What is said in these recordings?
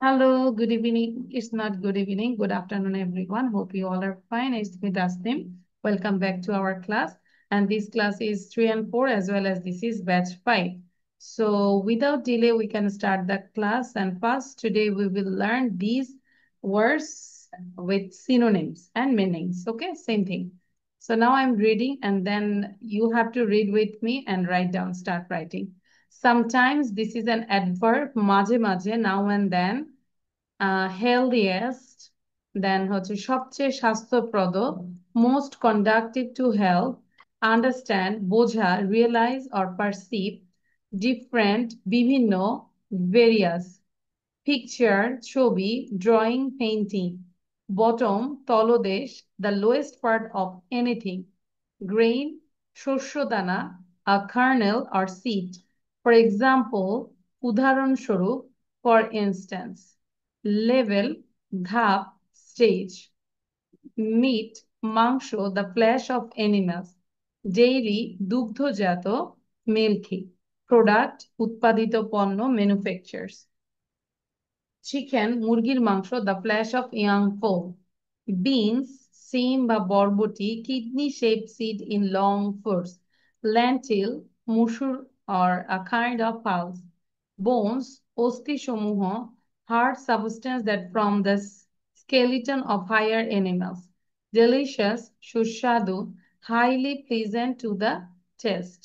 Hello, good evening. It's not good evening, good afternoon, everyone. Hope you all are fine. It's me, Tasnim. Welcome back to our class. And this class is 3 and 4 as well as this is batch 5. So without delay, we can start the class. And first, today we will learn these words with synonyms and meanings. Okay, same thing. So now I'm reading and then you have to read with me and write down, start writing. Sometimes this is an adverb, মাঝে মাঝে, now and then, healthiest, then হচ্ছে সবচেয়ে স্বাস্থ্যপ্রদ, most conducive to health, understand, বোঝা, realize or perceive, different, বিভিন্ন, various, picture, ছবি, drawing, painting, bottom, তলদেশ, the lowest part of anything, grain, শস্যদানা, a kernel or seed. For example, উদাহরণস্বরূপ, for instance, level, ধাপ, stage, meat, মাংস, the flesh of animals, dairy, দুগ্ধজাত, milky, product, উৎপাদিত পণ্য, manufacturers, chicken, মুরগির মাংস, the flesh of young fowl, beans, সিম বা বরবটি, kidney shaped seed in long fruits, lentil, মুসুর or a kind of pulse, bones, অস্থি সমূহ, hard substance that from the skeleton of higher animals, delicious, সুস্বাদু, highly pleasant to the taste,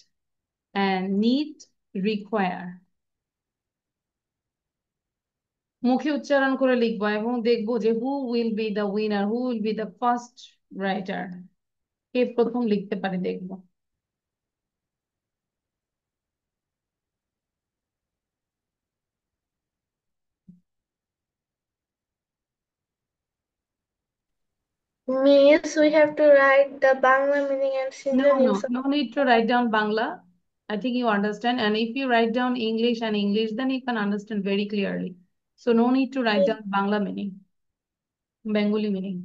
and need, require. মুখে উচ্চারণ করে লিখবো এবং দেখবো যে who will be the winner, who will be the first writer, কে প্রথম লিখতে পারে দেখবো। Miss, we have to write the Bangla meaning and synonyms. No need to write down Bangla. I think you understand. And if you write down English and English, then you can understand very clearly. So no need to write down Bangla meaning, Bengali meaning.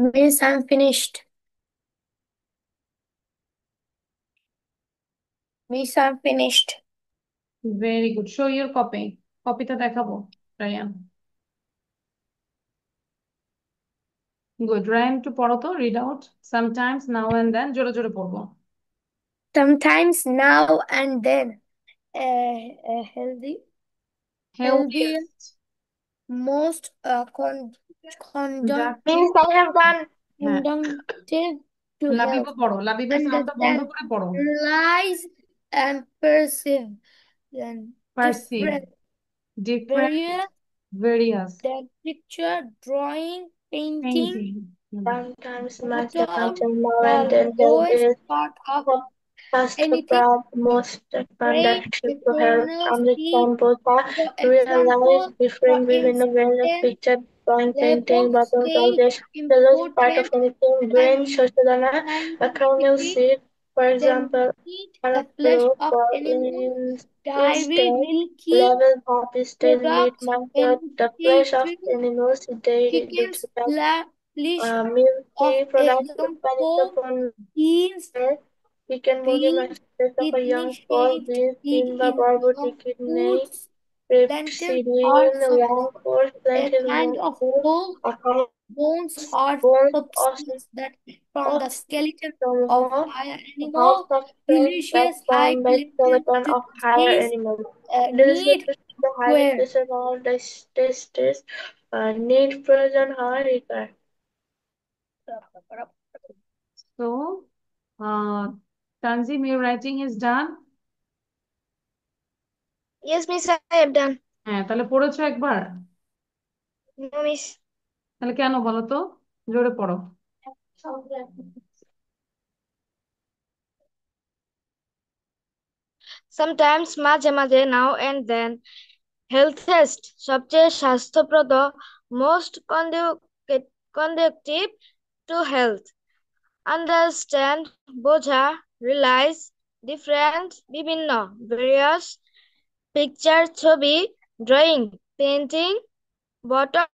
Miss, I'm finished. Miss, I'm finished. Very good, show your copy. কপিটা দেখাবো Rayan. Good, Rayan একটু পড়ো তো, read out sometimes now and then, জোরে জোরে পড়বো। Sometimes now and then, healthy, healthy, healthiest, most যাকে, conductive, I have done. হ্যাঁ, Conductive to health, লাবিবও পড়ো, লাবিবের সাউন্ডটা বন্ধ understand, করে পড়ো। realize, and perceive, and perceive, different, different, various, various, than picture, drawing, painting, painting. sometimes much Mathematics bottom, now and the then lowest help part of is anything, Shastrapad most great conductive to help eternal speed. understand both the For realize example, for different বিভিন্ন ways of instance, picture drawing, painting, labels buttons, say objects, the lowest part of important anything, and grain, shashadana, a kernel scientific, seed, for then example, eat the flesh Arapro, of for animals, dairy, instance, milky level of stage meat products, market, the flesh of vegetable, animals, dairy, chickens, flesh milky of products, a young depending foal, upon beans, chicken মুরগি beans, মাংসের of a young kidney fowl, shaped, beef, eat ডিম বা in বরবটি, some kidney, foods, lentils are repsilin, some long course, a lentil, kind of munggo, whole account, bones are bones, substance that from the skeleton of osteomomo, higher house animal, substance that delicious high formed by places skeleton to of higher taste, animals. It is need the highly where pressure or the testes, need প্রয়োজন হয় require. So, Tanzim, your writing is done? Yes, miss, I have done. হ্যাঁ, তাহলে পড়েছো একবার? No, miss. তাহলে কেন বলো তো, জোরে পড়ো। Sometimes মাঝে মাঝে now and then healthiest সবচেয়ে স্বাস্থ্যপ্রদ most conducive to health understand বোঝা realize different বিভিন্ন various picture ছবি drawing painting bottom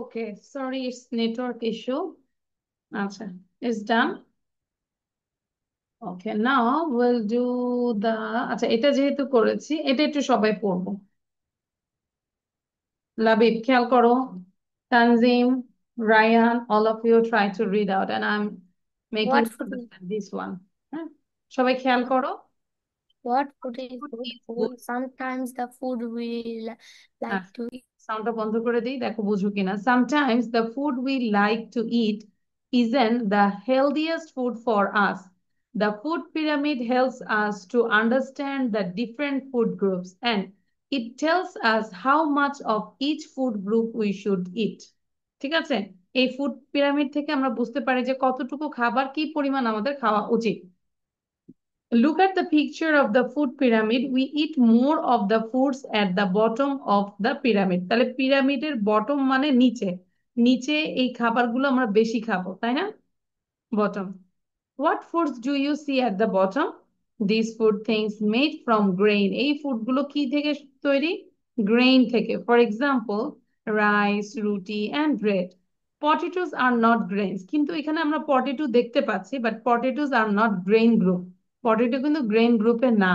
Okay, sorry, it's network issue. আচ্ছা, it's done. Okay, now we'll do the, আচ্ছা এটা যেহেতু করেছি, এটা একটু সবাই পড়বো। লাবিব, খেয়াল করো, Tanzim, Rayan, all of you try to read out and I'm making what you food is understand this one. হ্যাঁ, সবাই খেয়াল করো। what food is Food good is food good. sometimes the food we like to eat সাউন্ডটা বন্ধ করে দিই, দেখো বুঝো কিনা। Sometimes the food we like to eat isn't the healthiest food for us. The food pyramid helps us to understand the different food groups and it tells us how much of each food group we should eat. ঠিক আছে, এই food pyramid থেকে আমরা বুঝতে পারি যে কতটুকু খাবার কি পরিমাণ আমাদের খাওয়া উচিত। Look at the picture of the food pyramid. We eat more of the foods at the bottom of the pyramid. তাহলে পিরামিডের বটম মানে নিচে, নিচে এই খাবারগুলো আমরা বেশি খাবো, তাই না? Bottom. What foods do you see at the bottom? These food things made from grain. এই ফুডগুলো কি থেকে তৈরি? Grain থেকে. For example, rice, roti and bread. Potatoes are not grains. কিন্তু এখানে আমরা পটেটো দেখতে পাচ্ছি, but potatoes are not grain group. Potato কিন্তু গ্রেইন গ্রুপে না,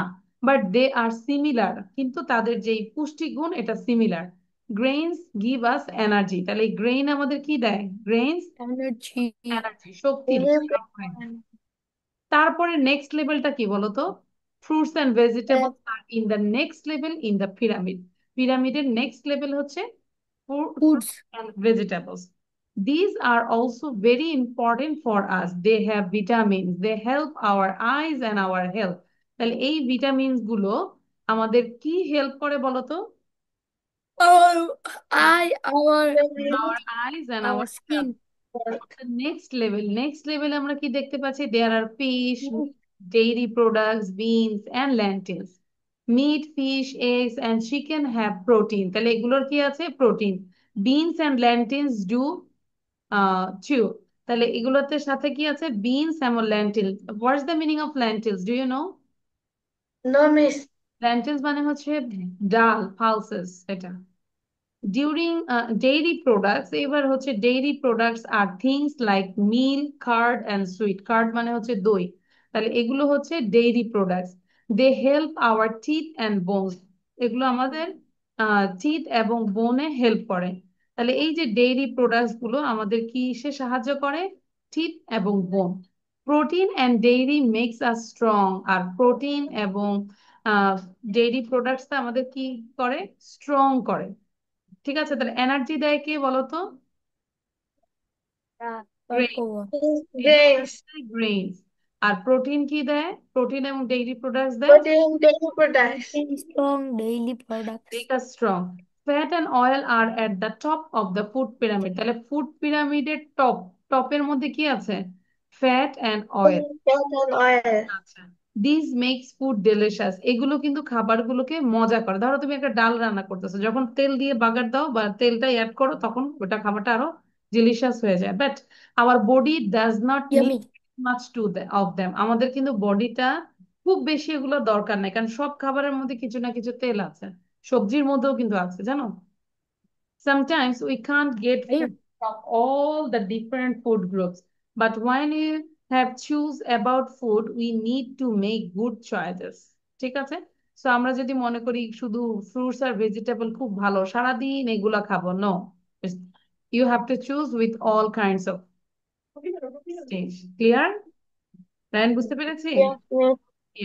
বাট দে আর সিমিলার, কিন্তু তাদের যেই পুষ্টিগুণ এটা similar. Grains give us energy, তাহলে গ্রেইন আমাদের কি দেয়? গ্রেইনস energy এনার্জি, শক্তি দেয়। তারপরে নেক্সট লেভেলটা কি বলতো? Fruits and vegetables are in the next level in the pyramid. পিরামিডের নেক্সট লেভেল হচ্ছে fruits foods and vegetables. These are also very important for us. They have vitamins. They help our eyes and our health. তাহলে এই vitamins গুলো আমাদের কি help করে বলো তো? our Our eyes and our skin. next level আমরা কি দেখতে পাচ্ছি? There are fish, dairy products, beans and lentils. Meat, fish, eggs and chicken have protein. তাহলে এগুলোর কি আছে? Protein. Beans and lentils do chew. তাহলে এগুলোতে সাথে কি আছে? Beans and lentils. What's the meaning of lentils? Do you know? No, miss. Lentils মানে হচ্ছে ডাল, pulses এটা। During dairy products, এবার হচ্ছে dairy products are things like milk, curd and sweet. Curd মানে হচ্ছে দই। তাহলে এগুলো হচ্ছে dairy products. They help our teeth and bones. এগুলো আমাদের teeth এবং bone হেল্প করে। তাহলে এই যে dairy products গুলো আমাদের কিসে সাহায্য করে? teeth এবং bone. Protein and dairy makes us strong. R protein এবং dairy products আমাদের কি করে? স্ট্রং করে। ঠিক আছে, তাহলে এনার্জি দেয় কে বলতো? Grains. গ্রেইনস। আর প্রোটিন কি দেয়? প্রোটিন এবং ডেইরি প্রোডাক্টস দেয় Protein dairy products. Strong daily products. Make us strong. Fat and oil are at the top of the food pyramid. তাহলে ফুড পিরামিডের টপের মধ্যে কি আছে? Fat and oil. Fat and oil. আচ্ছা, দিস মেক্স ফুড ডেলিশিয়াস। এগুলো কিন্তু খাবারগুলোকে মজা করে। ধরো তুমি একটা ডাল রান্না করতেছো, যখন তেল দিয়ে বাগার দাও বা তেলটা অ্যাড করো, তখন ওটা খাবারটা আরো ডেলিশিয়াস হয়ে যায়। But our body does not need Yummy. Much to of them. আমাদের কিন্তু বডিটা খুব বেশি এগুলো দরকার নাই, কারণ সব খাবারের মধ্যে কিছু না কিছু তেল আছে। সবজির মধ্যেও কিন্তু আছে, জানো? Sometimes we can't get Hey, food from all the different food groups, but when we have choose about food, we need to make good choices. ঠিক আছে? সো আমরা যদি মনে করি শুধু ফ্রুটস আর ভেজিটেবল খুব ভালো, সারাদিন এগুলা খাবো, no. You have to choose with all kinds of things. Clear? Rayan, বুঝতে পেরেছি? Yes, yes,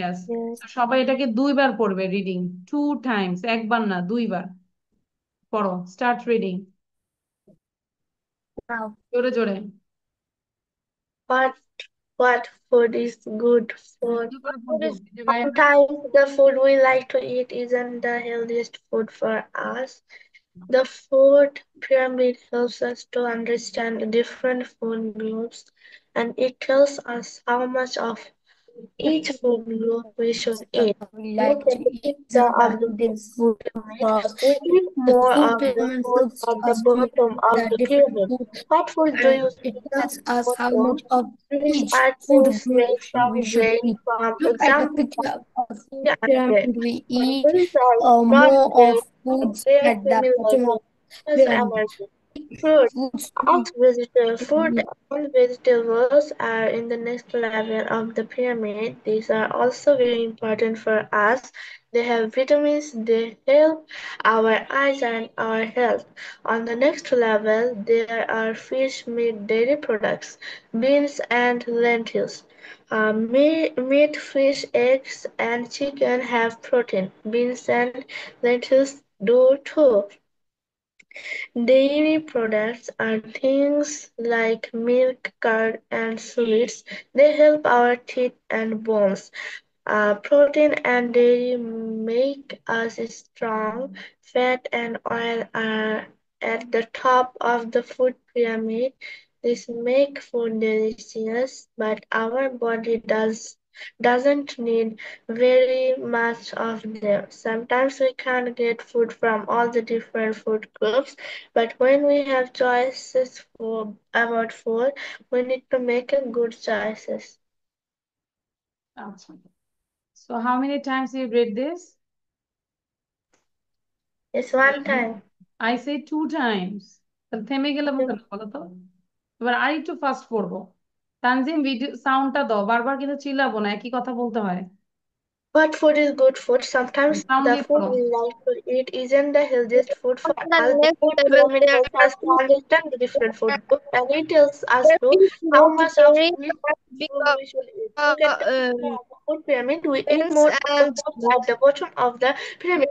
Yes. yes. So সবাই এটাকে দুইবার পড়বে, রিডিং 2 times, একবার না দুইবার পড়ো। Start reading now. জোরে জোরে। What what food is good for? বন্ধ করে বলবো, এই যে Rayan. Sometimes the food we like to eat isn't the healthiest food for us. The food pyramid helps us to understand the different food groups, and it tells us how much of each food group we should eat. We Look like at to the eat picture the of the healthiest food pyramid. because We eat the more food of the pyramid food helps at the us to eat bottom of the the different pyramid. food What food do you and it see at tells the us how bottom? much of These each are food things group made from we should grain, eat. from Look at the example, picture of food and pyramid. bread. We eat These are not more grain, of but foods they are at the similar bottom to of as pyramid. energy. Fruit. Foods As vegetable fruit we and vegetables are in the next level of the pyramid. These are also very important for us. They have vitamins, they help our eyes and our health. On the next level, there are fish, meat, dairy products, beans, and lentils. Meat, fish, eggs, and chicken have protein. Beans and lentils do too. Dairy products are things like milk, curd, and sweets. They help our teeth and bones. Protein and dairy make us strong. Fat and oil are at the top of the food pyramid. This make food delicious, but our body doesn't need very much of them. Sometimes we can't get food from all the different food groups, but when we have choices about food, we need to make a good choices. আচ্ছা, so how many times you read this? It's one time. I say 2 times. তাহলে থেমে গেলাম কেন বলো তো? এবার আরেকটু fast পড়বো। তানজিম, ভিডিও সাউন্ডটা দাও, বারবার কিন্তু চিল্লাবো না, একই কথা বলতে হয়। What food is good food? Sometimes sound the দিয়ে food পড়ো। we like to eat isn't the healthiest food for the us. The next food level pyramid there helps are us to understand the different food groups, and it tells us there to is how more much of dairy each food because we should eat. Look at the picture of the food pyramid. We eat beans more of the and foods at the bottom of the pyramid.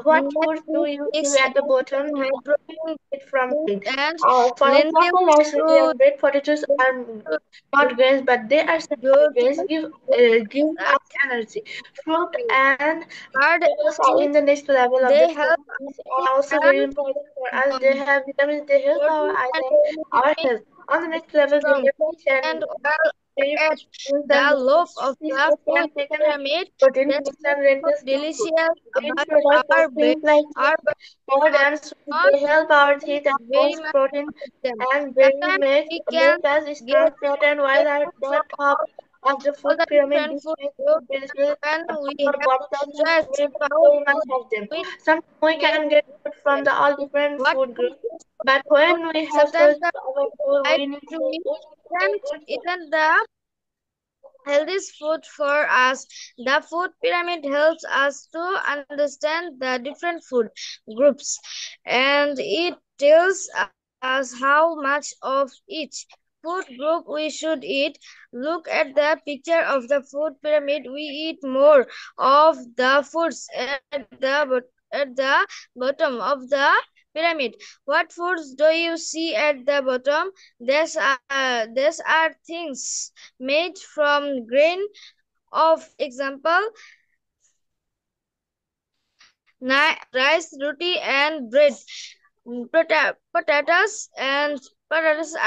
What food do you see eggs at the bottom? and protein. made from fruit grain. and For example, lentils rice, roti, to and bread potatoes are not grains, but they are simple grains. Give us energy. Fruit and hard vegetables are teeth. in the next level of the They help pyramid. These are also very and important for us. They bone. have vitamins. They help our Protein eyes and and our make health. On the next level, they strong. have Fat fish and and oil dairy at products and the loaf lentils. of These the foods food can taken as pyramid protein, that beans make and food lentils good food. delicious, Dairy but products our like things like our milk, curd body and sweet, not they help our need teeth and very bones. much Protein of them. and dairy Sometimes we can make us strong, get fat, and while get at food the from top of the all food the pyramid, different this food makes groups, food delicious, and but we our have body doesn't choice need about very much food. of them. We Sometimes we make can get food from choice. the all different What food food groups, is but good? when we have Sometimes searched the our food food, like we need to to know eat which is the isn't good food. isn't the healthiest food for us. The food pyramid helps us to understand the different food groups, and it tells us how much of each food group we should eat. Look at the picture of the food pyramid. We eat more of the foods at the bottom of the pyramid. What foods do you see at the bottom? These are things made from grain. Of example, rice, roti, and bread. Potatoes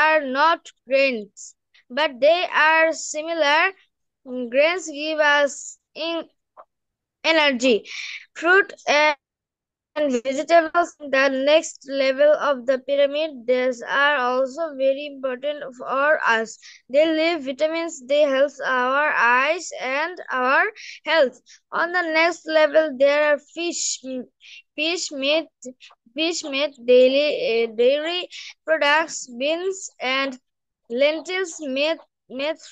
are not grains, but they are similar. Grains give us energy. Fruit and vegetables are in the next level of the pyramid. These are also very important for us. They leave vitamins. They help our eyes and our health. On the next level, there are fish, meat, dairy products, beans and lentils, meat,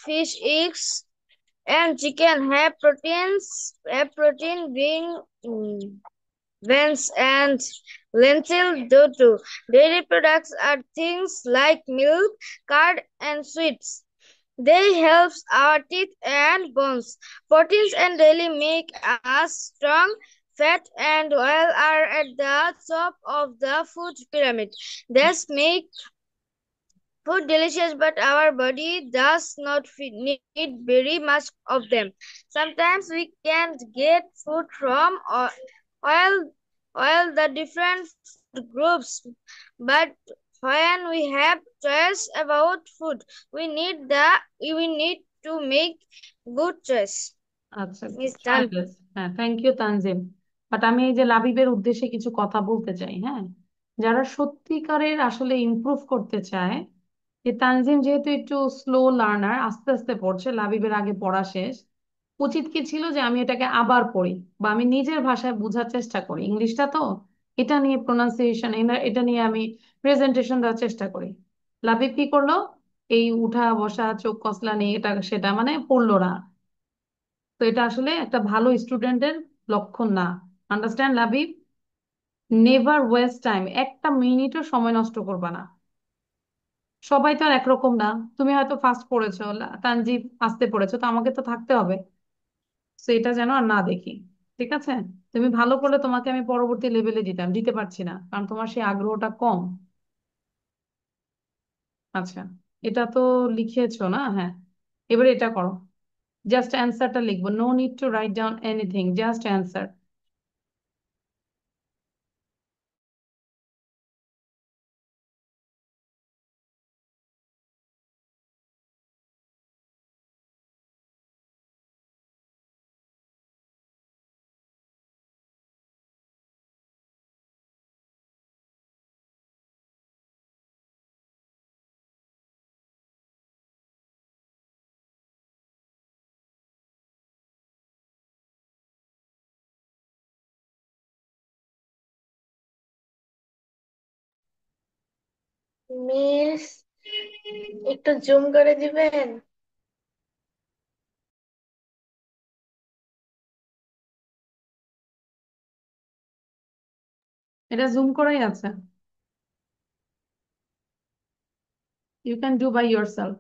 fish, eggs, and chicken have protein being beans and lentil do too. Dairy products are things like milk, curd, and sweets. They help our teeth and bones. Proteins and daily make us strong. Fat and oil are at the top of the food pyramid. This make food delicious, but our body does not need very much of them. Sometimes we can't get food from oil, oil the different food groups, but when we have choice about food, we need to make good choice. আচ্ছা, Is done. Choice. হ্যাঁ, thank you Tanzim. But আমি এই যে লাবিবের উদ্দেশ্যে কিছু কথা বলতে চাই। হ্যাঁ, যারা সত্যিকারের আসলে ইমপ্রুভ করতে চায়, যে তানজিম যেহেতু একটু স্লো লার্নার, আস্তে আস্তে পড়ছে, লাবিবের আগে পড়া শেষ, উচিত কি ছিল যে আমি এটাকে আবার পড়ি বা আমি নিজের ভাষায় বোঝার চেষ্টা করি। ইংলিশটা তো, এটা নিয়ে প্রোনাউন্সিয়েশন, এটা নিয়ে আমি প্রেজেন্টেশন দেওয়ার চেষ্টা করি। লাবিব কি করলো? এই উঠা বসা চোখ কসলানি এটা সেটা মানে পড়লো না। তো এটা আসলে একটা ভালো স্টুডেন্টের লক্ষণ না। Understand Labib? Never waste time, একটা মিনিটও সময় নষ্ট করবা না। সবাই তো আর একরকম না। তুমি হয়তো ফার্স্ট পড়েছো, তানজিব আস্তে পড়েছো, তো আমাকে তো থাকতে হবে। তো এটা যেন আর না দেখি, ঠিক আছে? তুমি ভালো করলে তোমাকে আমি পরবর্তী লেভেলে দিতে পারছি না, কারণ তোমার সেই আগ্রহটা কম। আচ্ছা, এটা তো লিখেছো না? হ্যাঁ, এবারে এটা করো। জাস্ট অ্যান্সারটা লিখবো, no need to write down anything, just answer. Miss, একটু জুম করে দিবেন? এটা জুম করাই আছে, you can do by yourself.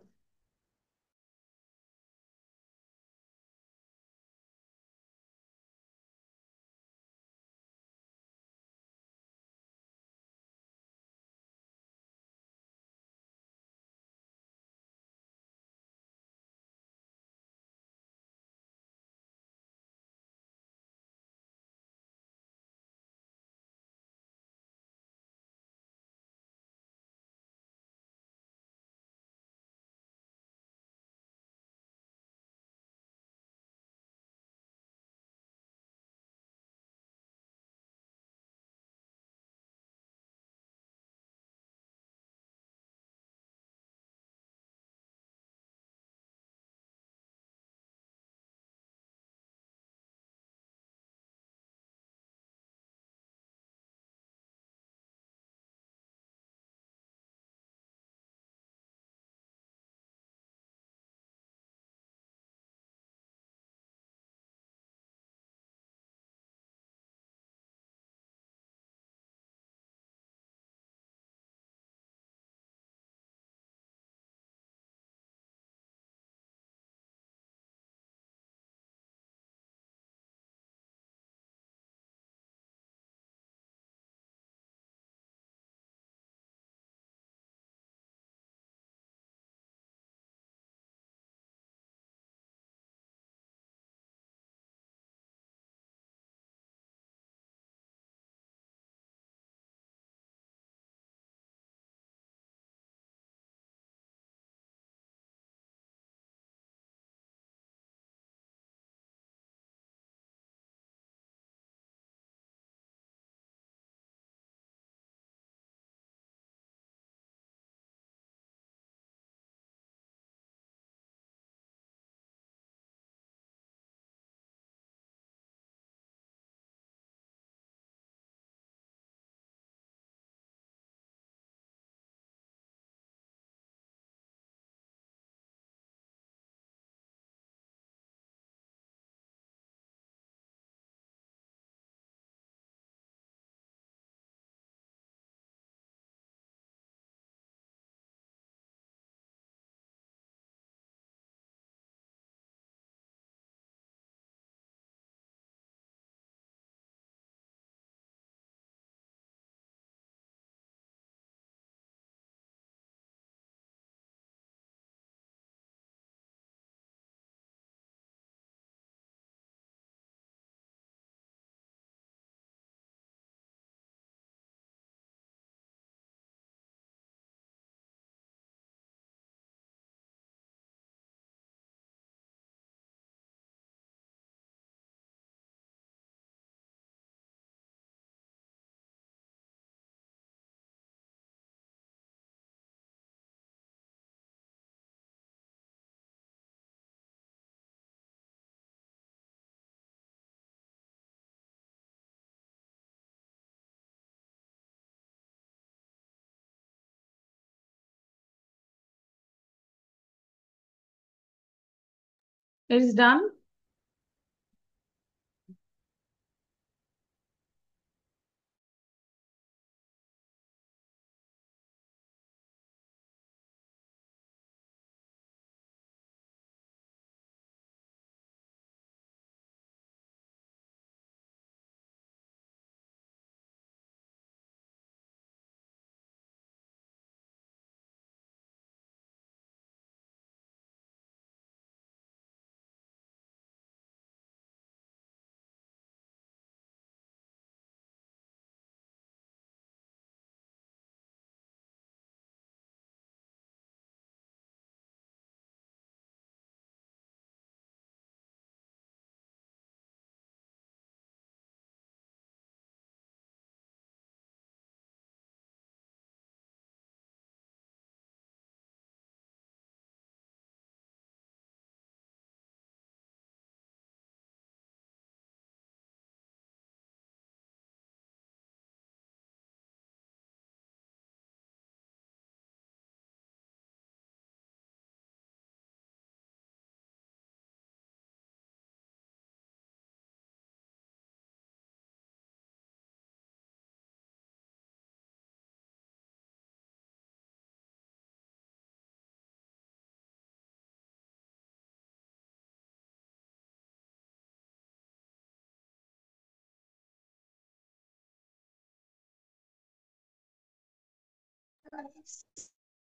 It is done.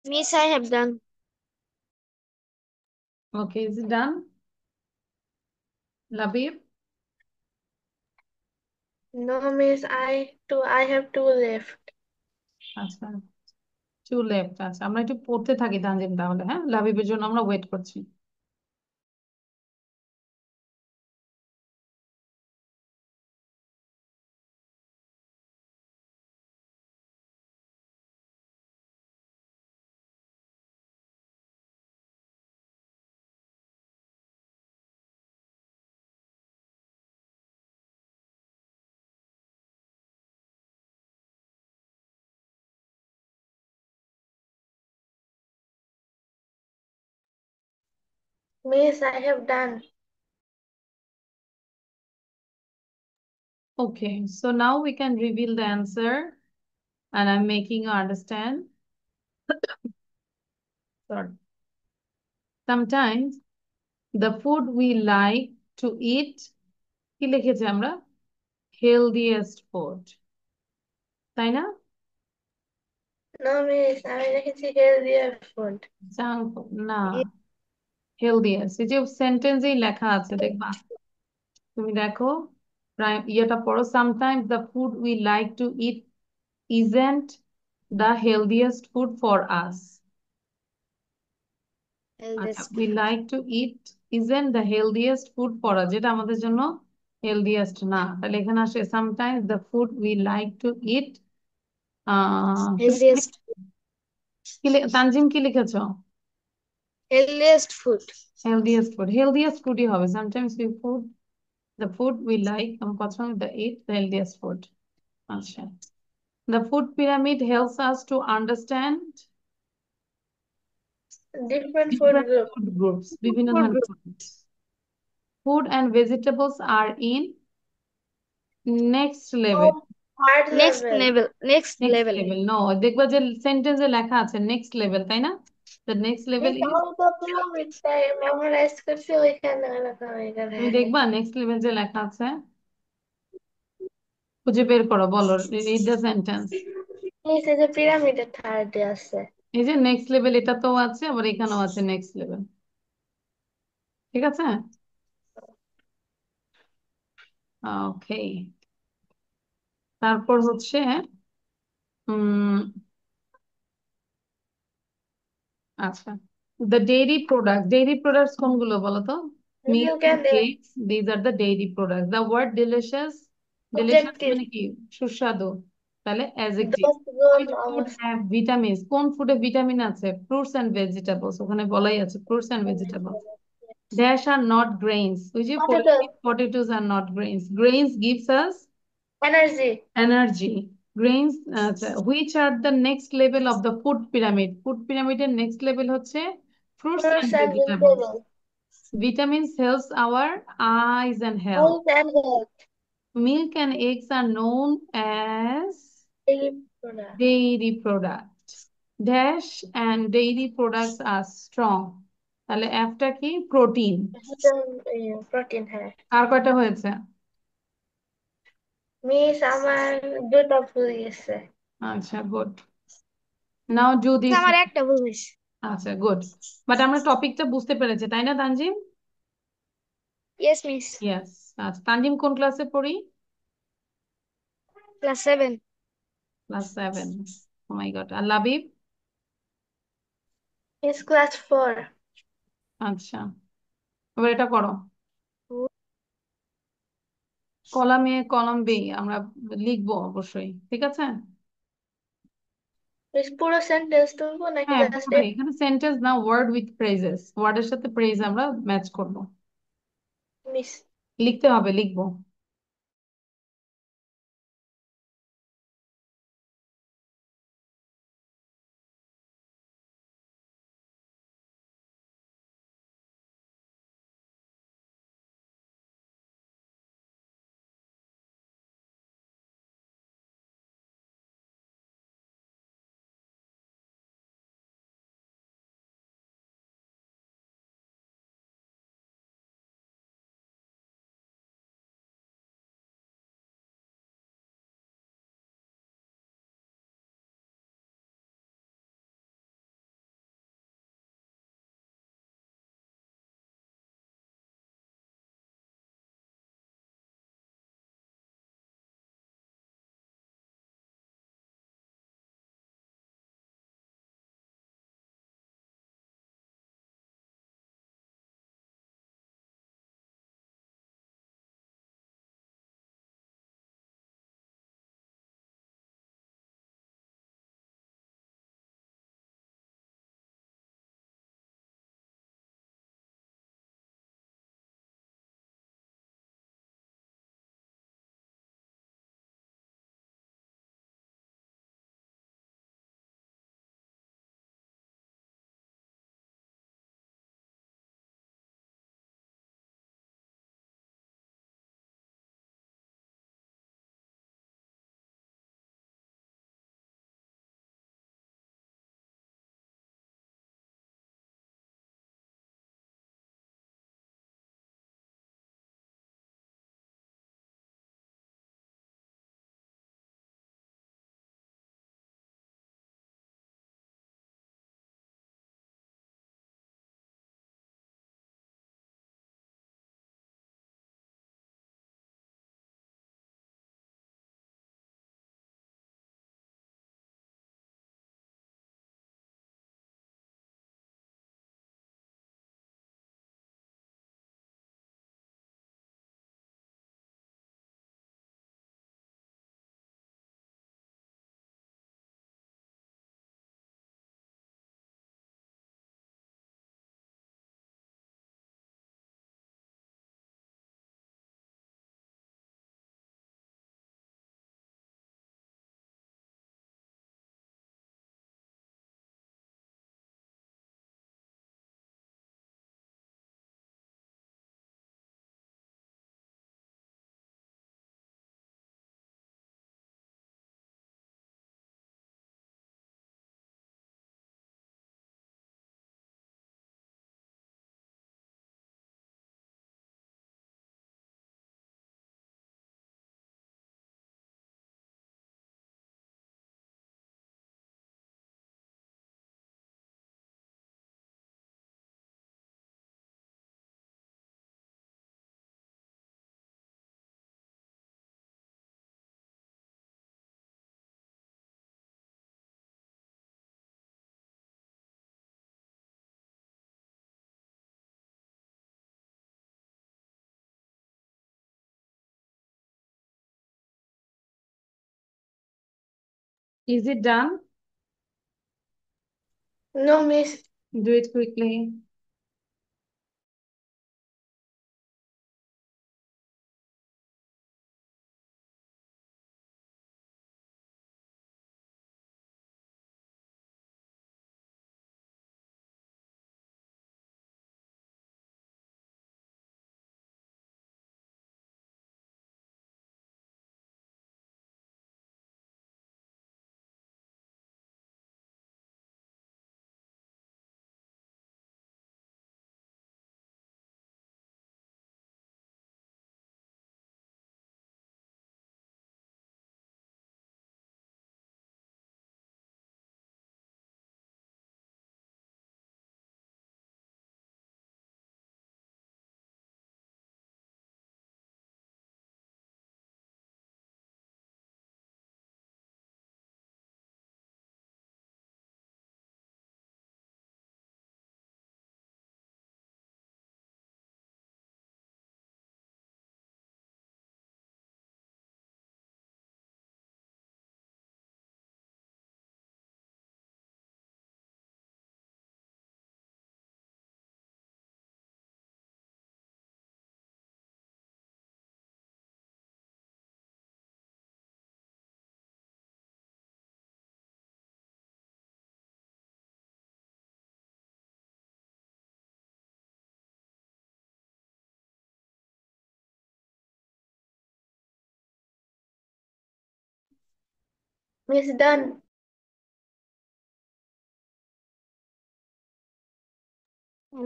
Miss, I have done. Okay, is it done? Labib? No, miss, I have two left. আচ্ছা, to left. আচ্ছা, আমরা একটু পড়তে থাকি তানজিম তাহলে, হ্যাঁ? লাবিবের জন্য আমরা ওয়েট করছি। Miss, I have done. Okay, so now we can reveal the answer and I'm making you understand. Sorry. Sometimes the food we like to eat, কি লিখেছি আমরা? Healthiest food, তাই না? No, miss, আমি রেখেছি healthier food. জাঙ্ক ফুড না, healthiest. এই যে সেন্টেন্সেই লেখা আছে, দেখবা? তুমি দেখো, ইয়েটা পড়ো। Sometimes the food we like to it isn't the healthiest food for us. আচ্ছা, Eldest. we like to eat isn't the healthiest food for us, যেটা আমাদের জন্য হেলদিয়েস্ট না। তাহলে এখানে আসে sometimes the food we like to eat Healthiest. Tanzim কি লিখেছো? Healthiest food. Healthiest food, healthiest ফুডই হবে। sometimes we food the food we like the eat the healthiest food. আচ্ছা, the food pyramid helps us to understand Different food different group. food groups, বিভিন্ন Food ধরনের group. food groups. Food and vegetables are in next level. Third Next level. level. Next Next level. level, no, দেখবা যে সেন্টেন্সে লেখা আছে next level, তাই না? The next level Miss, is, আমি তো pyramidটাই memorize করছি, ওইখানে লেখা হয়ে গেল। তুমি দেখবা নেক্সট লেভেল যে লেখা আছে, খুঁজে বের করো, বলো, রিড দ্য সেন্টেন্স। মিস, এই যে পিরামিডের থার্ডে আছে। এই যে নেক্সট লেভেল, এটা তো আছে, আবার এখানেও আছে নেক্সট লেভেল, ঠিক আছে? ওকে, তারপর হচ্ছে উম আচ্ছা, the dairy products, dairy products কোনগুলো বলো তো? Milk Milk and and eggs, these are the dairy products. The word delicious, delicious objective. মানে কি? সুস্বাদু, তাহলে adjective. Those goes Which food অবস্থা। have vitamins? কোন ফুডে ভিটামিন আছে? Fruits and vegetables, ওখানে বলাই আছে fruits and vegetables. Dash are not grains, ওই যে Potato. potatoes are not grains. Grains gives us Energy. energy. Grains, which are the next level of the food pyramid? Food pyramid এর next level হচ্ছে fruits and Fruits and vegetables. vegetables. Vitamins helps our eyes and health. Health and health. Milk and eggs are known as Dairy product. dairy product. Dash and dairy products are strong. তাহলে Fটা কি? Protein. Protein, হ্যাঁ। আর কয়টা হয়েছে? Miss আমার দুটো ভুল গেছে। আচ্ছা, গুড। Now do this. আমার একটা ভুল হয়েছে। আচ্ছা, গুড। বাট আমরা টপিকটা বুঝতে পেরেছি, তাই না তানজিম? Yes miss. ইয়েস। আচ্ছা, তানজিম কোন ক্লাসে পড়ি? Class 7। Class 7। Oh my God. আর লাবিব? Miss class 4। আচ্ছা, এবার এটা করো। কলামে কলাম বি আমরা লিখবো অবশ্যই, ঠিক আছে? মিস পুরো সেন্টেন্স তুলবো নাকি হ্যাঁ, জাস্ট? পুরোটাই। এখানে সেন্টেন্স না, ওয়ার্ড উইথ ফ্রেজেস। ওয়ার্ডের সাথে ফ্রেজ আমরা ম্যাচ করব। মিস লিখতে হবে, লিখবো। Is it done? No, miss. Do it quickly. Miss done.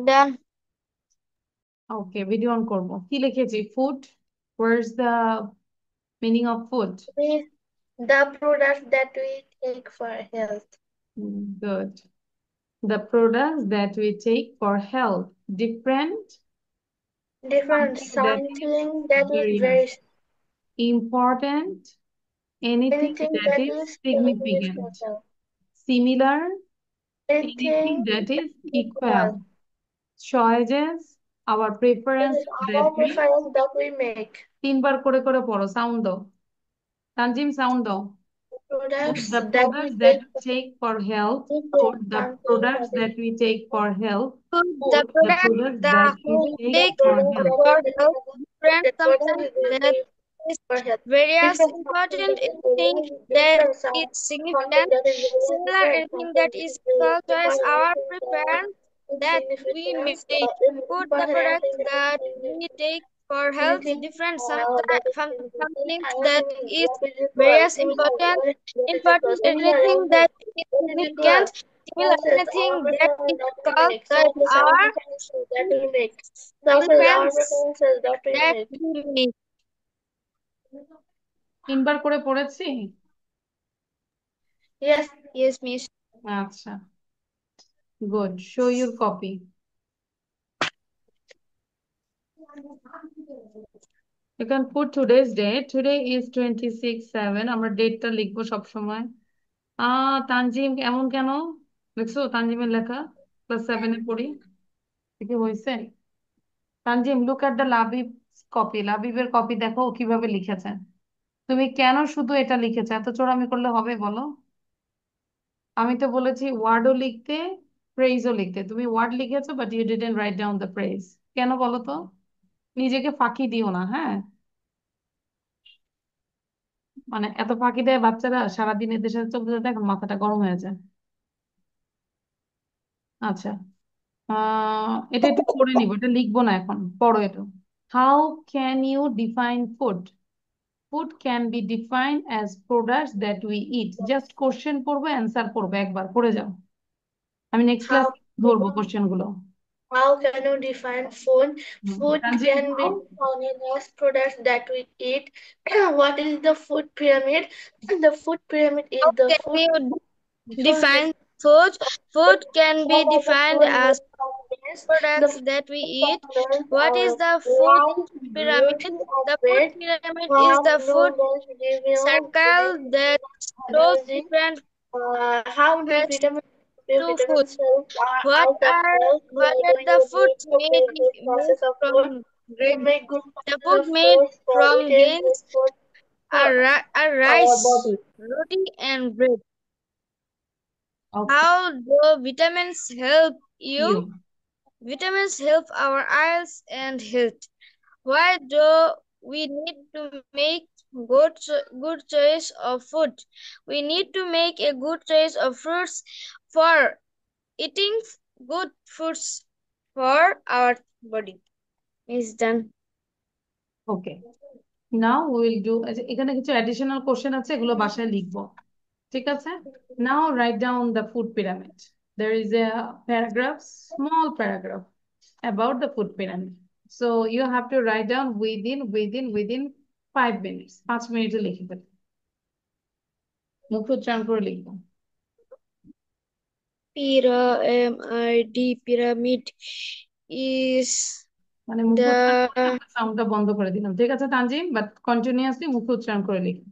Done. Okay, video on করবো। কি লিখেছি? Food, where's the meaning of food? Miss, the products that we take for health. Good. The products that we take for health. Different, Different something that is something that is various. very Important, anything anything that that is is significant. beneficial. Similar, anything Anything that is equal. equal. Choices, our This preference is that our we preference that we make. 3 বার করে করে পড়ো, sound দাও। Tanzim, sound দাও। Food, Products the that we products that take we take for health. we Food, take the something products that is that we take for health. Food, the food. The product products the that we we take The take for product health. for that we health, different the product something we that take is for health. various Different something important that is anything that different is something significant, that is very similar different anything something that that is is very equal choice important our anything preference that we insignificance make. Food, the important products anything that is that we take for health, anything different that is significant something that anything is that is equal various important that is equal important similar anything anything that is that is equal significant, similar process anything our that preference is that we equal make choice surface our our preferences that we make surface our preference preferences that we that make. we make. 3 বার করে পড়েছি। Yes. Yes, miss. আচ্ছা, good. Show your copy. You can put today's date. Today is 26/7. আমরা ডেটটা লিখবো সব সময়। তানজিম এমন কেন লিখছো? তানজিমের লেখা ক্লাস 7-এ পড়ি, কি হয়েছে? Tanjim, look at the Labib copy. লাবিবের কপি দেখো ও কিভাবে লিখেছে। তুমি কেন শুধু এটা লিখেছো? এত চোরামি করলে হবে বলো? আমি তো বলেছি ওয়ার্ডও লিখতে, ফ্রেজও লিখতে। তুমি ওয়ার্ড লিখেছো but you didn't write down the phrase. কেন বলো তো? নিজেকে ফাঁকি দিও না, হ্যাঁ? মানে এত ফাঁকি দেয় বাচ্চারা, সারাদিন এদের সাথে চলতে চলতে এখন মাথাটা গরম হয়ে যায়। আচ্ছা, এটা একটু পড়ে নিবো, এটা লিখবো না এখন, পড়ো এটা। How can you define food? Food can be defined as products that we eat. Just question পড়বো, অ্যান্সার পড়বো, একবার পড়ে যাও। আমি নেক্সট ক্লাস How ধরবো কোশ্চেন গুলো। how can you define food? Food Tanzim, can be defined as products that we eat. What is the food pyramid? The food pyramid is How the can food you food define food? Food can be what are the defined food as components? The products that we food eat. components What is are the food rice, pyramid? roti, and The food bread. pyramid is How the food noodles give you circle that shows energy? different How do parts vitamins to food. vitamins cells are out of health? What Do are the you foods need to make good made process of food? from To grain? make good The process food of made food for from eating good grains food for are our rice, body. roti, and bread. Okay, How do vitamins help you? You. Vitamins help our eyes and health. Why do we need to make good choice of food? We need to make a good choice of fruits for eating good foods for our body. Is done. Okay, now will do. এখানে কিছু additional question আছে, এগুলো বাসায় লিখবো, ঠিক আছে? Now write down the food pyramid. There is a paragraph, small paragraph about the food pyramid. So you have to write down within 5 minutes. 5 মিনিটে লিখে ফেলবে, মুখ উচ্চারণ করে লিখবো। Pyramid is মানে মুখ উচ্চারণ the করতে আমরা সাউন্ডটা বন্ধ করে দিলাম, ঠিক আছে তানজিম? বাট কন্টিনিউয়াসলি মুখ উচ্চারণ করে লিখবো।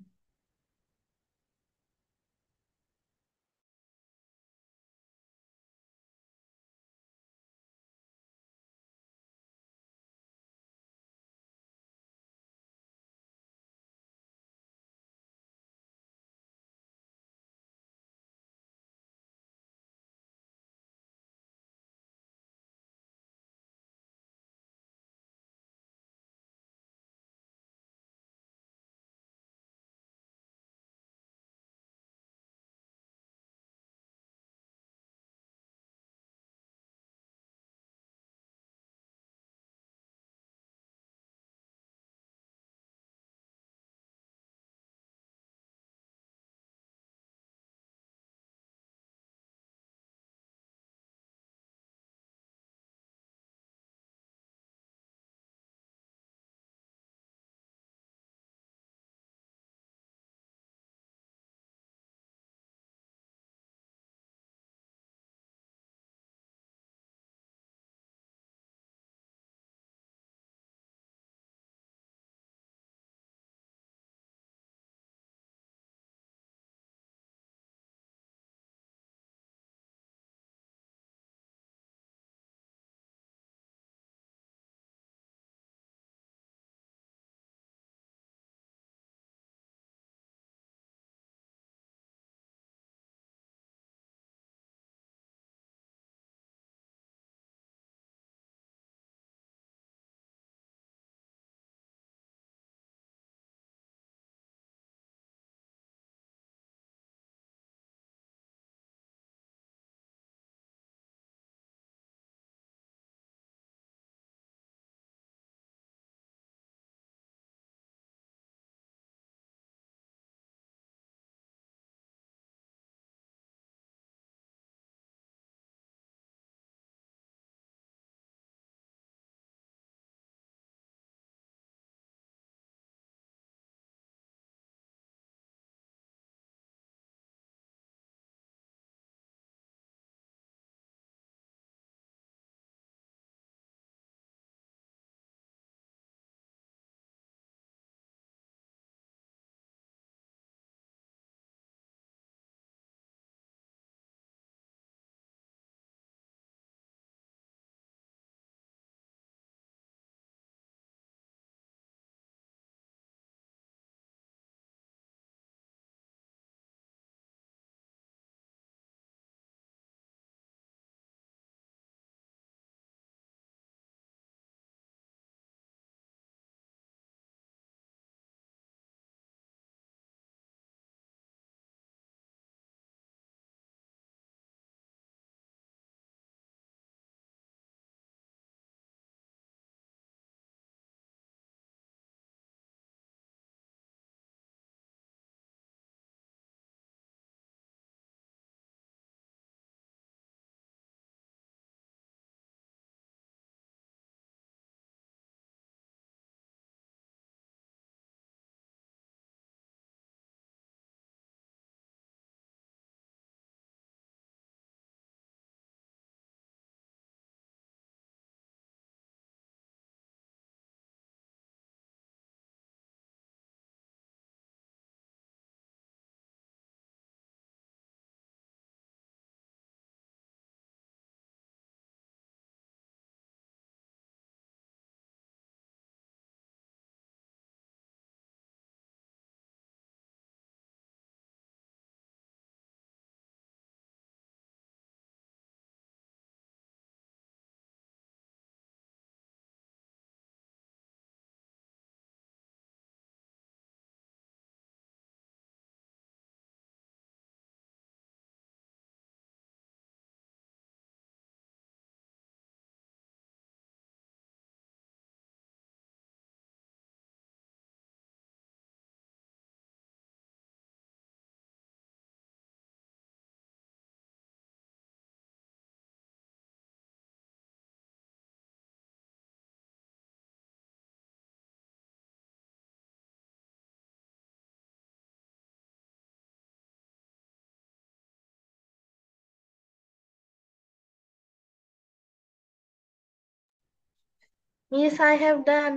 Miss, I have done.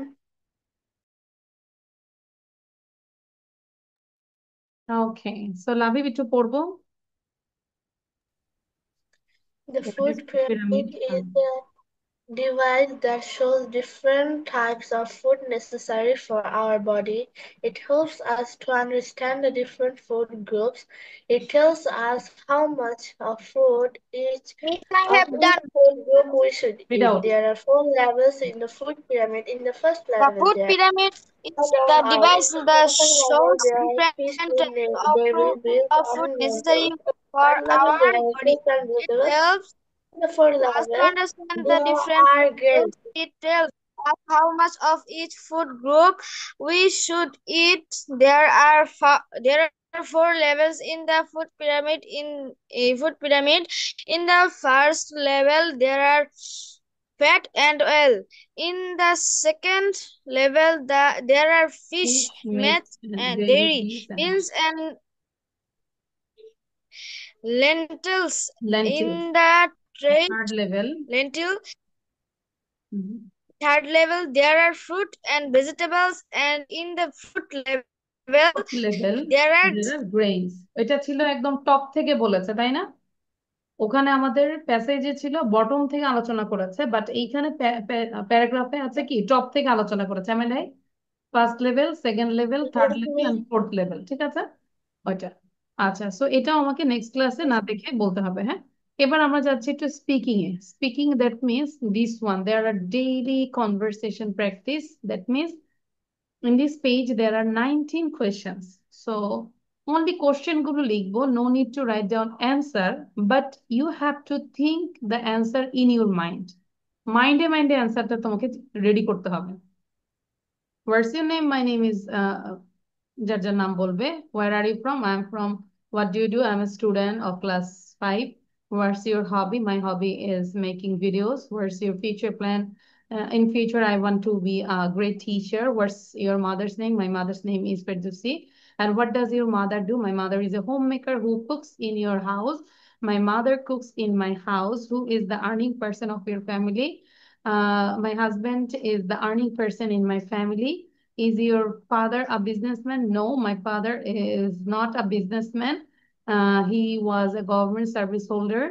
Okay, so Labib একটু পড়বো। The এখানে food pyramid. pyramid is a device that shows different types of food necessary for our body. It helps us to understand the different food groups. It tells us how much of food each Miss, I of have each done. food group we should Read eat. out. There are 4 levels in the food pyramid. In the first The level, food there pyramid is down the are device in the that second level shows there are fish, different meat, types of dairy, food, beef, of and food necessary lentils. for Third level our there are body. fruits and It vegetables. helps In the fourth us to level understand the there different are grains. foods. It tells us how much of each food group we should eat. There are 4 levels in the food pyramid. In a food pyramid, in the first level there are fat and oil. In the second level, there are Fish, fish, meat, meat, and dairy, dairy, beef, and beans, and lentils. lentils. In the third Third level. lentil Mhm. third level there are fruit and vegetables, and in the fruit level Fourth level, there are there are grains. এটা ছিল একদম top থেকে বলেছে, তাই না? ওখানে আমাদের প্যাসেজে ছিল বটম থেকে আলোচনা করেছে, বাট এইখানে প্যারাগ্রাফে আছে কি টপ থেকে আলোচনা করেছে। আমি নাই first level, second level, third Yes, level Miss. And fourth level, ঠিক আছে? ওইটা। আচ্ছা, সো এটাও আমাকে নেক্সট ক্লাসে না দেখে বলতে হবে, হ্যাঁ? এবার আমরা যাচ্ছি একটু স্পিকিং এ। Speaking that means this one, there are daily conversation practice. That means in this page there are 19 questions, so only question গুলো লিখবো, no need to write down answer, but you have to think the answer in your mind. মাইন্ডে মাইন্ডে অ্যান্সারটা তোমাকে ready করতে হবে। What's your name? My name is যার যার নাম বলবে। Where are you from? I am from. What do you do? I'm a student of class 5. What's your hobby? My hobby is making videos. What's your future plan? In future, I want to be a great teacher. What's your mother's name? My mother's name is Ferdowsi. And what does your mother do? My mother is a homemaker who cooks in your house. My mother cooks in my house. Who is the earning person of your family? My husband is the earning person in my family. Is your father a businessman? No, my father is not a businessman. He was a government service holder.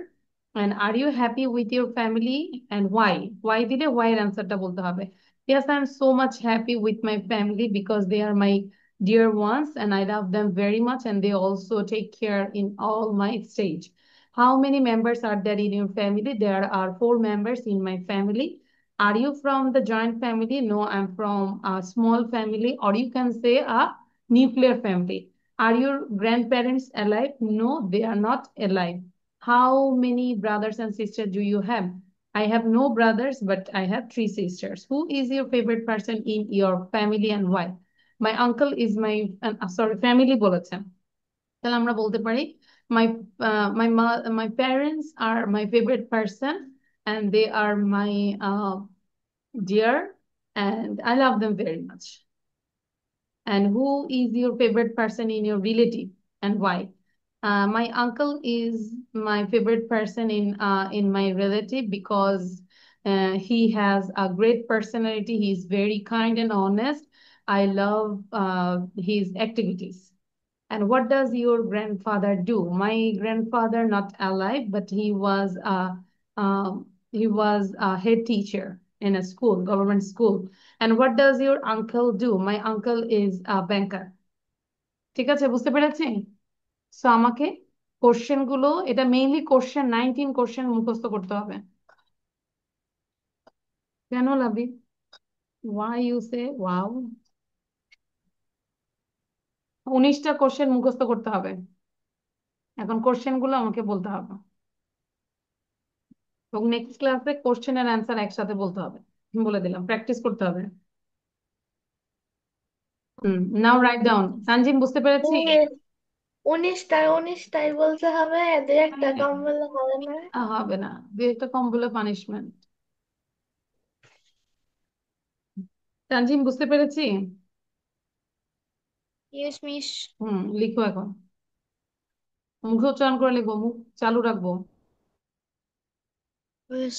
And are you happy with your family and why? Why did I? Why answer টা বলতে হবে। Yes, I'm so much happy with my family because they are my dear ones and I love them very much and they also take care in all my stage. How many members are there in your family? There are 4 members in my family. Are you from the joint family? No, I'm from a small family, or you can say a nuclear family. Are your grandparents alive? No, they are not alive. How many brothers and sisters do you have? I have no brothers, but I have 3 sisters. Who is your favorite person in your family and why? My uncle is my, sorry, family বলেছেন। তাহলে আমরা বলতে পারি my my parents are my favorite person and they are my dear and I love them very much. And who is your favorite person in your relative and why? My uncle is my favorite person in my relative because he has a great personality. He's very kind and honest. I love his activities. And what does your grandfather do? My grandfather not alive, but he was a head teacher in a school, government school. And what does your uncle do? My uncle is a banker. ঠিক আছে, বুঝতে পেরেছি? So আমাকে question গুলো, এটা mainly question 19 question মুখস্থ করতে হবে। কেন লাভি? Why you say wow? 19টা কোশ্চেন মুখস্থ করতে হবে। এখন কোশ্চেন গুলো আমাকে বলতে হবে এবং নেক্সট ক্লাসে কোশ্চেন এর অ্যান্সার একসাথে বলতে হবে। বলে দিলাম, প্র্যাকটিস করতে হবে। নাও রাইট ডাউন। তানজিম, বুঝতে পেরেছি? 19টাই বলতে হবে, দু একটা হ্যাঁ, কম বললে হবে না। হবে না, দু একটা কম বলে পানিশমেন্ট। তানজিম, বুঝতে পেরেছি? Yes, Miss. লিখো এখন, মুখে উচ্চারণ করে লিখবো, মুখ চালু রাখবো। Yes.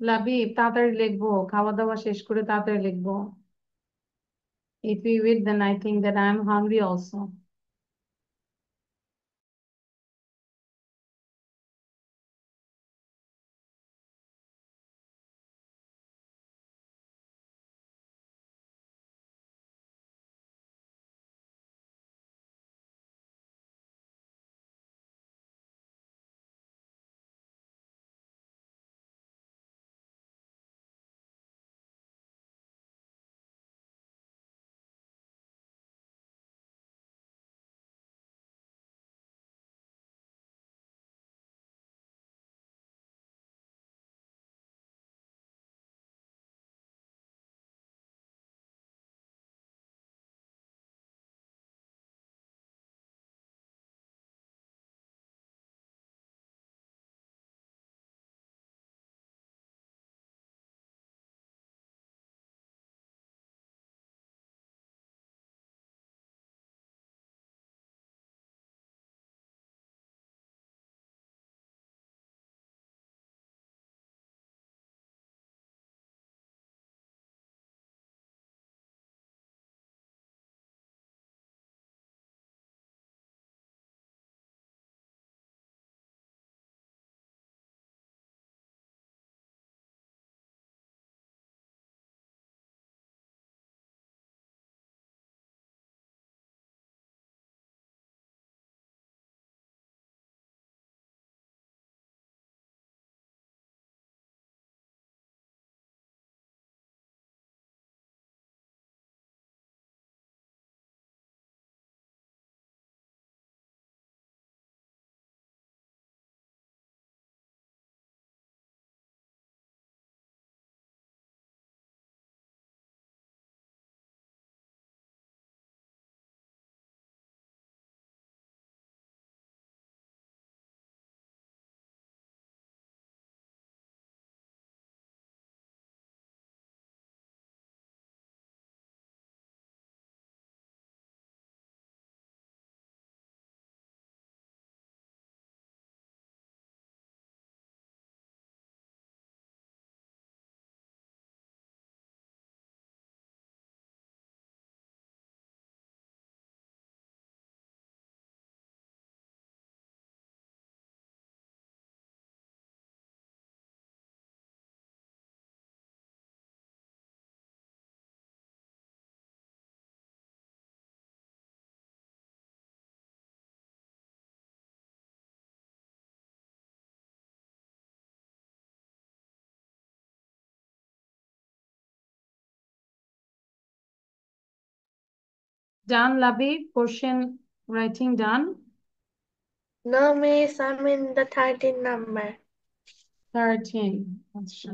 লাবিব, তাড়াতাড়ি লিখবো, খাওয়া দাওয়া শেষ করে তাড়াতাড়ি লিখবো। If we wait, then I think that I am hungry also. Done, Labib? Question writing done? No, miss, I'm in the 13 number. 13. আচ্ছা।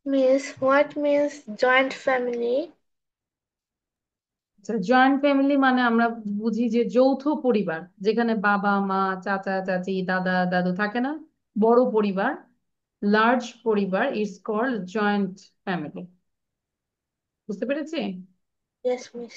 Miss, what means joint family? Joint family মানে আমরা বুঝি যে যৌথ পরিবার, যেখানে বাবা মা চাচা চাচি দাদা দাদু থাকে না, বড় পরিবার, লার্জ পরিবার, ইজ কল্ড জয়েন্ট ফ্যামিলি। বুঝতে পেরেছি? Yes, miss.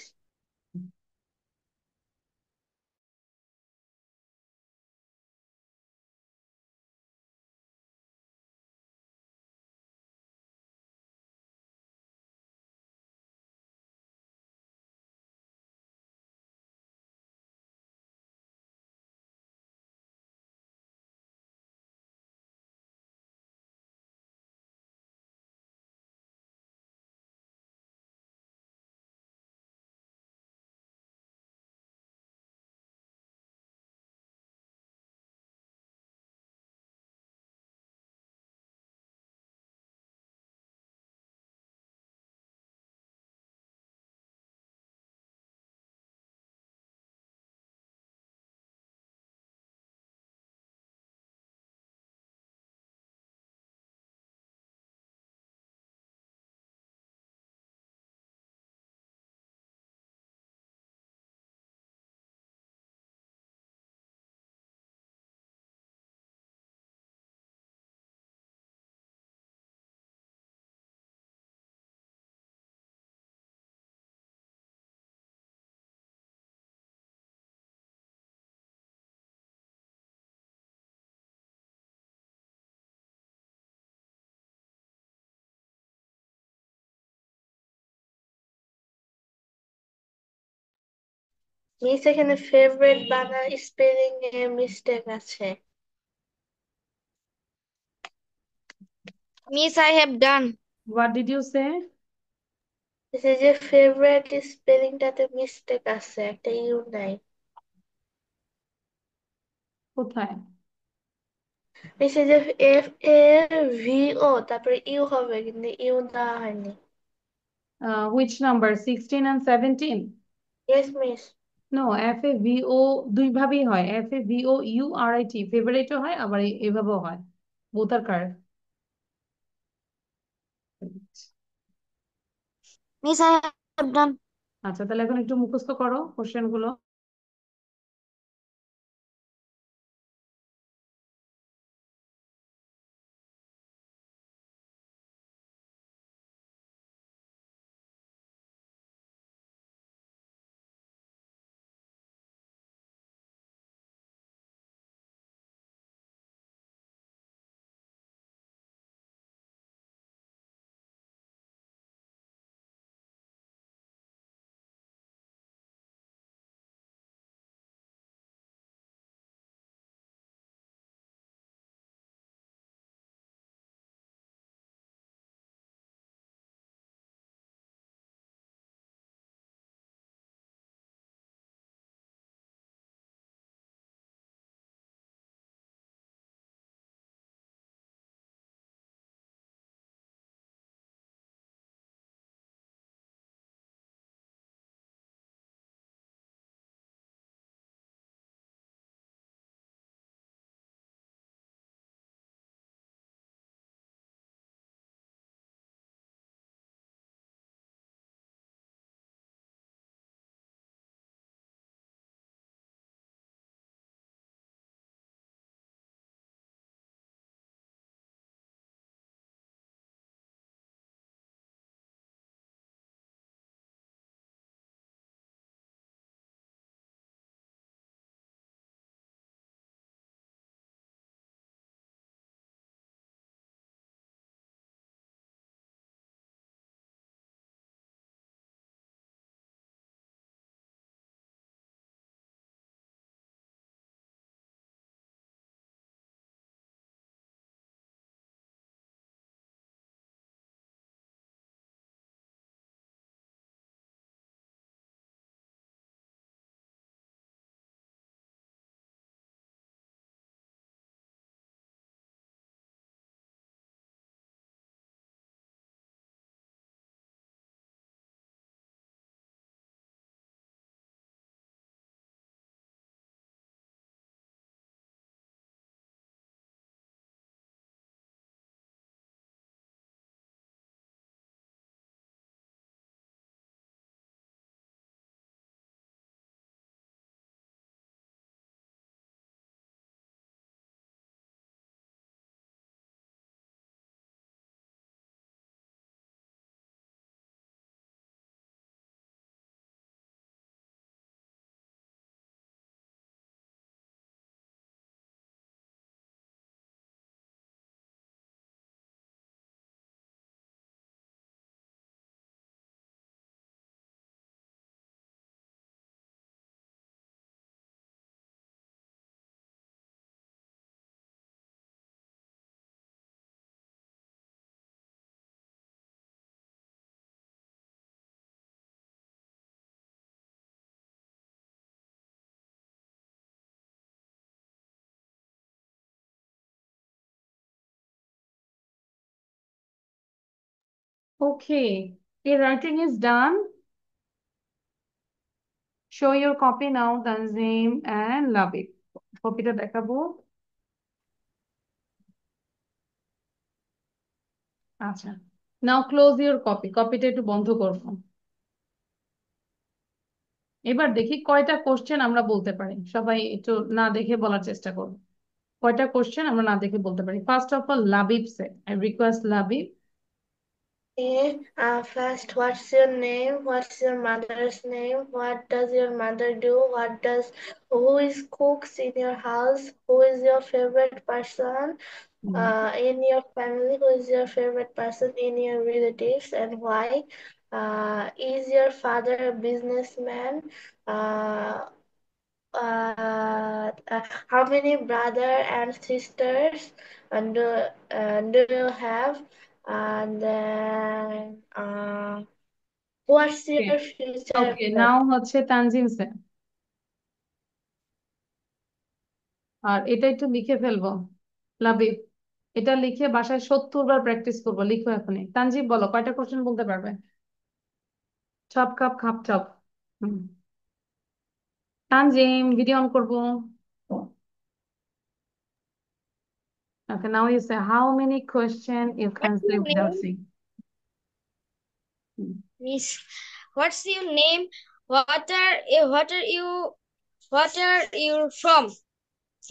মিস এখানে ফেভারিট বানান স্পেলিং এ মিস্টেক আছে। Miss, I have done. What did you say? এই যে ফেভারিট স্পেলিংটাতে মিস্টেক আছে, একটা ইউ নাই। কোথায়? মিস এই যে এফ এ ভি ও তারপরে ইউ হবে, কিন্তু ইউ দেওয়া হয়নি। Which number? 16 and 17? Yes Miss. No, FAVO দুই ভাবেই হয়, FAVOURIT, ফেভারিটও হয় আবার এভাবেও হয়, both are correct. Miss, I have done. আচ্ছা, তাহলে এখন একটু মুখস্থ করো কোশ্চেন গুলো। Okay, your writing is done. Show your copy now, Tanzim and Labib. কপিটা দেখাবো। আচ্ছা, নাও ক্লোজ ইউর কপি, কপিটা একটু বন্ধ করবো। এবার দেখি কয়টা কোশ্চেন আমরা বলতে পারি, সবাই একটু না দেখে বলার চেষ্টা করবো। কয়টা কোশ্চেন আমরা না দেখে বলতে পারি। First of all Labib say, I request Labib. First, what's your name? What's your mother's name? What does your mother do? Who is cooks in your house? Who is your favorite person in your family? Who is your favorite person in your relatives and why? Is your father a businessman? Uh, how many brother and sisters do you have? And then, what's okay your future okay plan? নাও হচ্ছে Tanzim sir, আর এটা একটু লিখে ফেলবো লাবিব, এটা লিখে বাসায় 70 বার practice করবো। লিখো এখনই। তানজিম বলো কয়টা কোশ্চেন বলতে পারবে? Chop cup cap chop. হুম। তানজিম ভিডিও অন করবো। Okay, now you say how many question you can What's say your without name? saying. Hmm. Miss, what's your name? What are you from?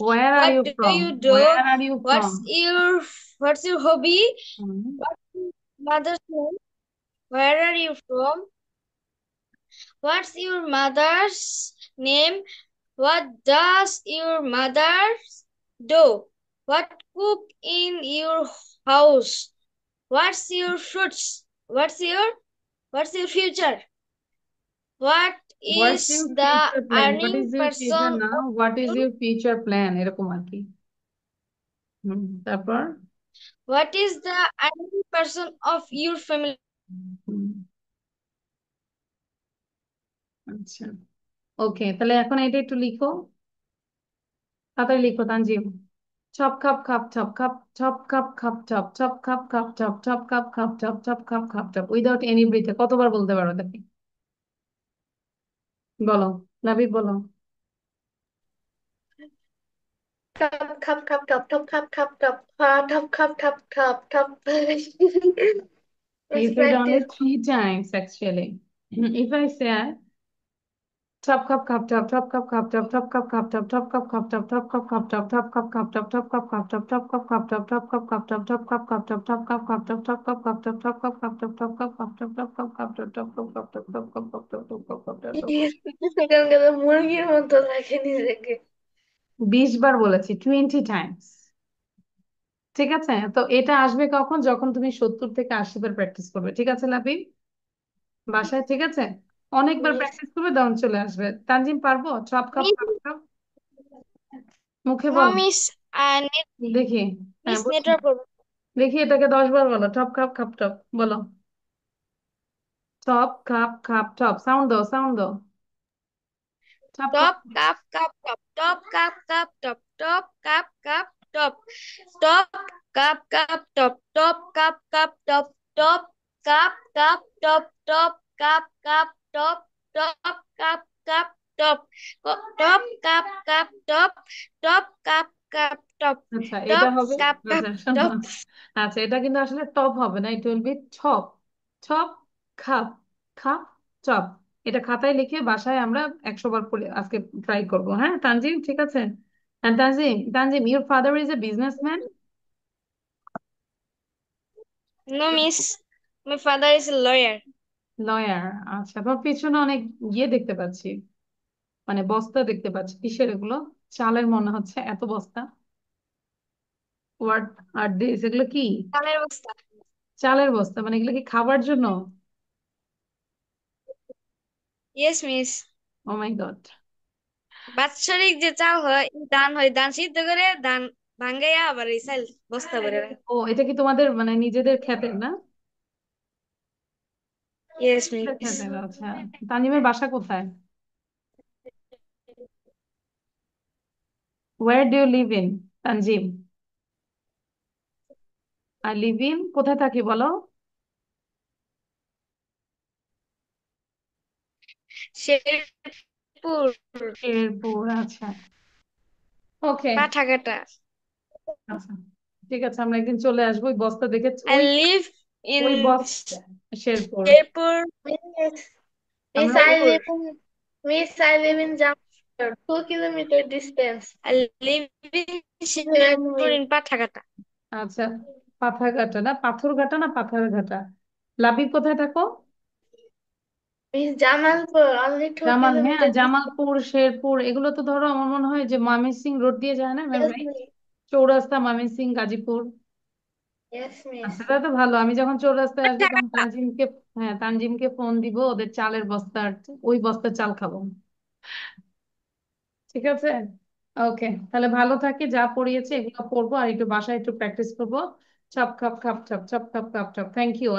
Where are What you do you from? Where do? are you What's from? your what's your hobby? Hmm. What's your mother's name? Where are you from? What's your mother's name? What does your mother do? What cook in your house? What's your fruits? What's your future? What What's is your the future plan? What earning is your future person of now? What is you? your future plan? এরকম আর কি। তারপর What is the earning person of your family? হুম, আচ্ছা ওকে, তাহলে এখন এটা একটু লিখো, তাড়াতাড়ি লিখো তানজিম। চপ খাপ খাপ চপ খাপ চপ খাপ খাপ চপ চপ খাপ খাপ চপ চপ খাপ খাপ চপ চপ খাপ খাপ চপ উইদাউট এনি ব্রেথে কতবার বলতে পারো দেখি? বলো লাবিব বলো। Cup, cup, cup, top, top, cup, cup, top, top, cup, top, top, top. You Let's said only practice. 3 times actually. If I say top cup cup top top cup cup top top cup cup top top cup cup top top cup cup top top cup cup top top cup cup top top cup cup top top cup cup top top cup cup top top cup cup top top cup cup top top cup cup top top cup cup top top cup cup top top cup cup top top cup cup top top cup cup top top। এখানকার মুরগির মতো লাগে নিজেকে। 20 বার বলেছি, 20 times। ঠিক আছে, তো এটা আসবে কখন? যখন তুমি 70 থেকে 80 বার প্র্যাকটিস করবে, ঠিক আছে লাবি? বাসায়, ঠিক আছে? অনেকবার Miss, প্র্যাকটিস করবে তখন চলে আসবে। তানজিম পারবো? Chop cup Miss, cup cup মুখে no, বলো Miss, দেখি। হ্যাঁ Miss বুঝছি, network problem. দেখি এটাকে 10 বার বলো। টপ কাপ খাপ টপ বলো। টপ কাপ খাপ টপ, সাউন্ড দাও সাউন্ড দাও। Top cup Top, cup, cup, top. Top, cup, cup, top. Top, cup, cup, top. Top, cup, cup, top. Top, cup, cup, top. Top, cup, cup, top. Top, cup, cup, top. Top, cup, cup, top. Top, cup, cup, top. Top, cup, cup, top. আচ্ছা এটা Top, হবে। cup, cup, আচ্ছা শোনো, top. আচ্ছা এটা কিন্তু আসলে top হবে না, এটা বলবে ছপ। ছপ খাপ খাপ চপ। এটা খাতায় লিখে বাসায় আমরা 100 বার পড়ে আজকে ট্রাই করবো। হ্যাঁ তানজিম, ঠিক আছে? And Tanzim, Tanzim, your father is a businessman? No, Miss. My father is a lawyer. Lawyer. আচ্ছা, তোমার পিছনে অনেক ইয়ে দেখতে পাচ্ছি, মানে বস্তা দেখতে পাচ্ছি। কিসের এগুলো? চালের মনে হচ্ছে, এত বস্তা। হোয়াট আর দিস, এগুলো কি? চালের বস্তা। চালের বস্তা? মানে এগুলো কি খাবার জন্য? Yes, Miss. O my god. বাৎসরিক যে চাল হয় ধান হয় ধান সিদ্ধ করে ধান ভাঙ্গাইয়া আবার এই চাল বস্তা ভরে রাখে। ও এটা কি তোমাদের মানে নিজেদের ক্ষেতের না? ইয়েস নিজেদের মিস। ক্ষেতের, আচ্ছা। তানজিমের বাসা কোথায়? Where do you live in Tanzim? আর লিভ ইন কোথায় থাকি বলো? শেরপুর শেরপুর, আচ্ছা। ওকে, পাঠাঘাটা। আচ্ছা ঠিক আছে, আমরা একদিন চলে আসবো। ওই বস্তা দেখে আই ওই লিভ ইন ওই বস্তা, শেরপুর। শেরপুর Miss, Miss, আমরা I Sherpur. live in, Miss, I live in Jamshedpur, 2 kilometer distance. I live in You and Sherpur me. In Pathaghata. আচ্ছা, পাথারঘাটা না পাথরঘাটা না পাথারঘাটা? লাবিব কোথায় থাকো? Miss Jamalpur, only two Jamal, হ্যাঁ kilometer distance. জামালপুর শেরপুর এগুলো তো ধরো আমার মনে হয় যে ময়মনসিংহ রোড দিয়ে যায় না, Yes, right? Miss. চৌরাস্তা ময়মনসিংহ গাজীপুর। Yes, miss. আচ্ছা, তাহলে তো ভালো। আমি যখন চৌরাস্তায় আসবো তখন তানজিমকে, হ্যাঁ তানজিমকে ফোন দিব, ওদের চালের বস্তার, ওই বস্তার চাল খাবো। ঠিক আছে, ওকে। তাহলে ভালো থাকি, যা পড়িয়েছে এগুলো পড়বো আর একটু বাসায় একটু প্র্যাকটিস করবো। চপ খাপ খাপ চপ, চপ খাপ খাপ চপ। Thank you.